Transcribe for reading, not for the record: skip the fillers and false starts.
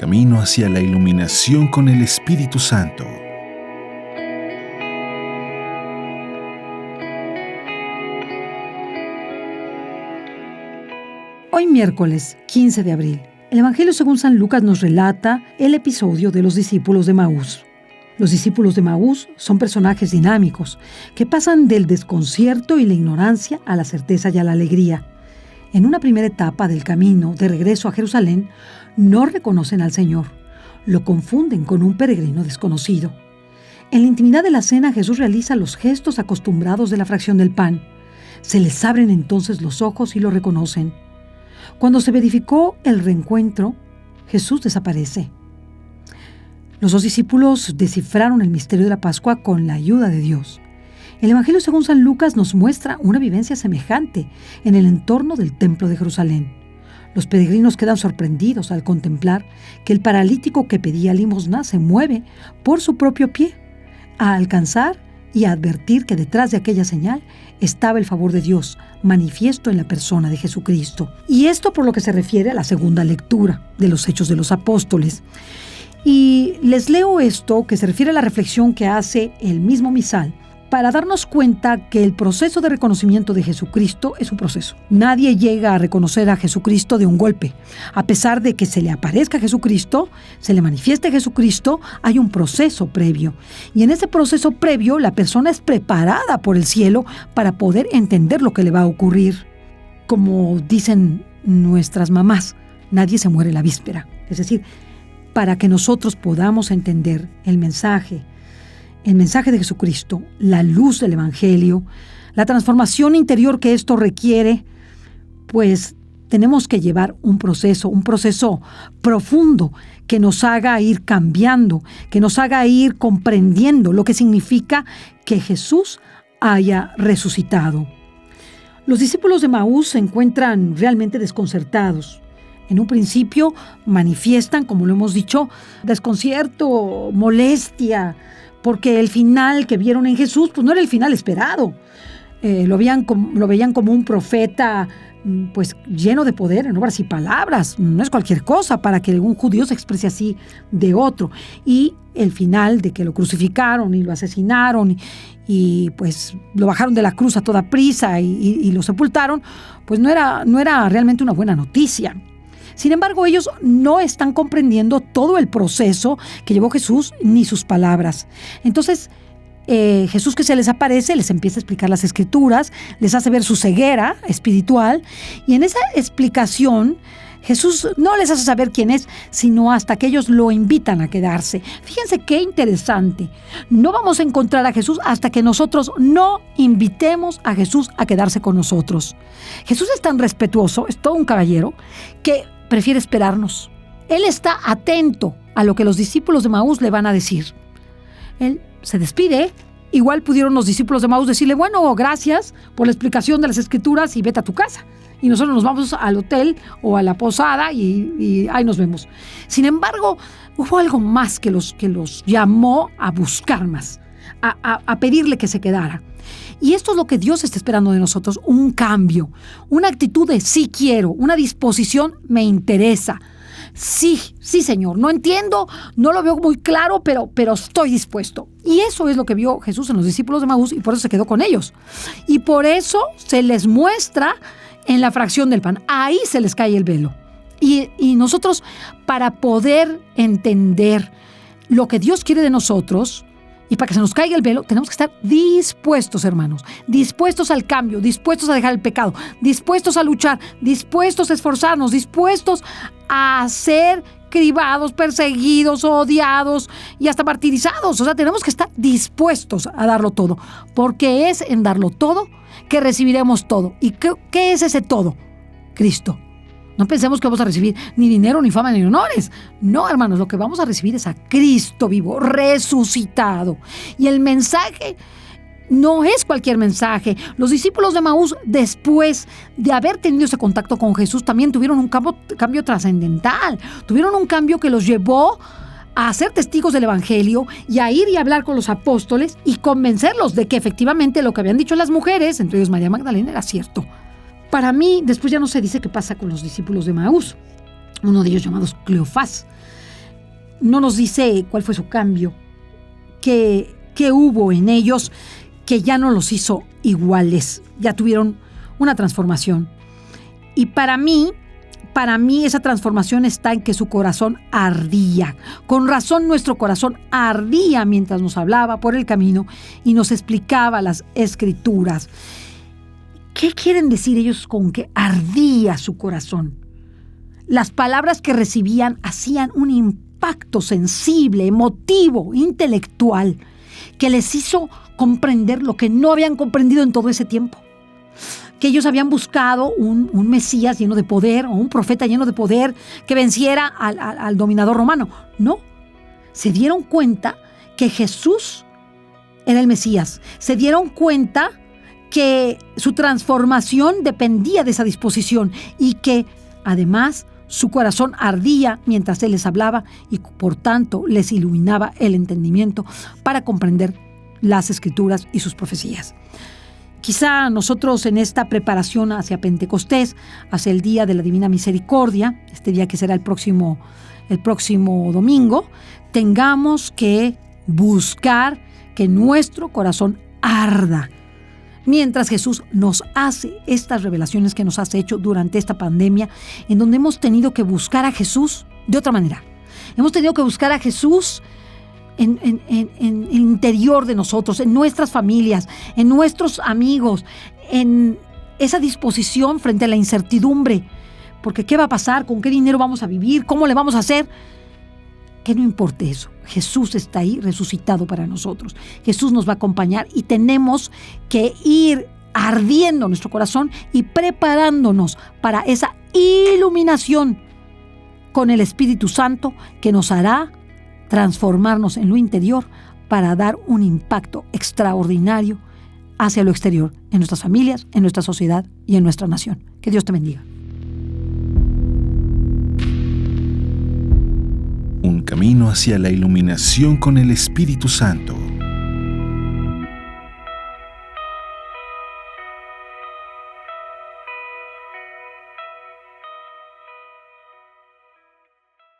camino hacia la iluminación con el Espíritu Santo. Hoy miércoles 15 de abril, el Evangelio según San Lucas nos relata el episodio de los discípulos de Maús. Los discípulos de Maús son personajes dinámicos que pasan del desconcierto y la ignorancia a la certeza y a la alegría. En una primera etapa del camino de regreso a Jerusalén, no reconocen al Señor. Lo confunden con un peregrino desconocido. En la intimidad de la cena, Jesús realiza los gestos acostumbrados de la fracción del pan. Se les abren entonces los ojos y lo reconocen. Cuando se verificó el reencuentro, Jesús desaparece. Los dos discípulos descifraron el misterio de la Pascua con la ayuda de Dios. El Evangelio según San Lucas nos muestra una vivencia semejante en el entorno del Templo de Jerusalén. Los peregrinos quedan sorprendidos al contemplar que el paralítico que pedía limosna se mueve por su propio pie, a alcanzar y a advertir que detrás de aquella señal estaba el favor de Dios, manifiesto en la persona de Jesucristo. Y esto por lo que se refiere a la segunda lectura de los Hechos de los Apóstoles. Y les leo esto que se refiere a la reflexión que hace el mismo misal para darnos cuenta que el proceso de reconocimiento de Jesucristo es un proceso. Nadie llega a reconocer a Jesucristo de un golpe. A pesar de que se le aparezca a Jesucristo, se le manifieste a Jesucristo, hay un proceso previo. Y en ese proceso previo, la persona es preparada por el cielo para poder entender lo que le va a ocurrir. Como dicen nuestras mamás, nadie se muere la víspera. Es decir, para que nosotros podamos entender el mensaje de Jesucristo, la luz del Evangelio, la transformación interior que esto requiere, pues tenemos que llevar un proceso profundo que nos haga ir cambiando, que nos haga ir comprendiendo lo que significa que Jesús haya resucitado. Los discípulos de Maús se encuentran realmente desconcertados. En un principio manifiestan, como lo hemos dicho, desconcierto, molestia, porque el final que vieron en Jesús pues no era el final esperado. Lo veían como un profeta pues lleno de poder en obras y palabras. No es cualquier cosa para que un judío se exprese así de otro. Y el final de que lo crucificaron y lo asesinaron y pues lo bajaron de la cruz a toda prisa y lo sepultaron, pues no era realmente una buena noticia. Sin embargo, ellos no están comprendiendo todo el proceso que llevó Jesús ni sus palabras. Entonces, Jesús que se les aparece, les empieza a explicar las Escrituras, les hace ver su ceguera espiritual y en esa explicación Jesús no les hace saber quién es, sino hasta que ellos lo invitan a quedarse. Fíjense qué interesante. No vamos a encontrar a Jesús hasta que nosotros no invitemos a Jesús a quedarse con nosotros. Jesús es tan respetuoso, es todo un caballero, que prefiere esperarnos. Él está atento a lo que los discípulos de Maús le van a decir. Él se despide. Igual pudieron los discípulos de Maús decirle, bueno, gracias por la explicación de las Escrituras y vete a tu casa. Y nosotros nos vamos al hotel o a la posada y ahí nos vemos. Sin embargo, hubo algo más que los llamó a buscar más, a pedirle que se quedara. Y esto es lo que Dios está esperando de nosotros, un cambio, una actitud de sí quiero, una disposición me interesa. Sí, Señor, no entiendo, no lo veo muy claro, pero estoy dispuesto. Y eso es lo que vio Jesús en los discípulos de Maús y por eso se quedó con ellos. Y por eso se les muestra en la fracción del pan. Ahí se les cae el velo. Y nosotros, para poder entender lo que Dios quiere de nosotros, y para que se nos caiga el velo, tenemos que estar dispuestos, hermanos, dispuestos al cambio, dispuestos a dejar el pecado, dispuestos a luchar, dispuestos a esforzarnos, dispuestos a ser cribados, perseguidos, odiados y hasta martirizados. O sea, tenemos que estar dispuestos a darlo todo, porque es en darlo todo que recibiremos todo. ¿Y qué es ese todo? Cristo. No pensemos que vamos a recibir ni dinero, ni fama, ni honores. No, hermanos, lo que vamos a recibir es a Cristo vivo, resucitado. Y el mensaje no es cualquier mensaje. Los discípulos de Maús, después de haber tenido ese contacto con Jesús, también tuvieron un cambio trascendental. Tuvieron un cambio que los llevó a ser testigos del Evangelio y a ir y hablar con los apóstoles y convencerlos de que efectivamente lo que habían dicho las mujeres, entre ellos María Magdalena, era cierto. Para mí, después ya no se dice qué pasa con los discípulos de Maús, uno de ellos llamado Cleofás. no nos dice cuál fue su cambio, qué hubo en ellos que ya no los hizo iguales, ya tuvieron una transformación. Y para mí esa transformación está en que su corazón ardía. Con razón nuestro corazón ardía mientras nos hablaba por el camino y nos explicaba las Escrituras. ¿Qué quieren decir ellos con que ardía su corazón? Las palabras que recibían hacían un impacto sensible, emotivo, intelectual, que les hizo comprender lo que no habían comprendido en todo ese tiempo. Que ellos habían buscado un Mesías lleno de poder o un profeta lleno de poder que venciera al dominador romano. No, se dieron cuenta que Jesús era el Mesías. Se dieron cuenta que su transformación dependía de esa disposición y que además su corazón ardía mientras Él les hablaba y por tanto les iluminaba el entendimiento para comprender las Escrituras y sus profecías. Quizá nosotros en esta preparación hacia Pentecostés, hacia el Día de la Divina Misericordia, este día que será el próximo domingo, tengamos que buscar que nuestro corazón arda, mientras Jesús nos hace estas revelaciones que nos has hecho durante esta pandemia, en donde hemos tenido que buscar a Jesús de otra manera. Hemos tenido que buscar a Jesús en el interior de nosotros, en nuestras familias, en nuestros amigos, en esa disposición frente a la incertidumbre. Porque ¿qué va a pasar? ¿Con qué dinero vamos a vivir? ¿Cómo le vamos a hacer? Que no importe eso. Jesús está ahí resucitado para nosotros. Jesús nos va a acompañar y tenemos que ir ardiendo nuestro corazón y preparándonos para esa iluminación con el Espíritu Santo que nos hará transformarnos en lo interior para dar un impacto extraordinario hacia lo exterior, en nuestras familias, en nuestra sociedad y en nuestra nación. Que Dios te bendiga. Un camino hacia la iluminación con el Espíritu Santo.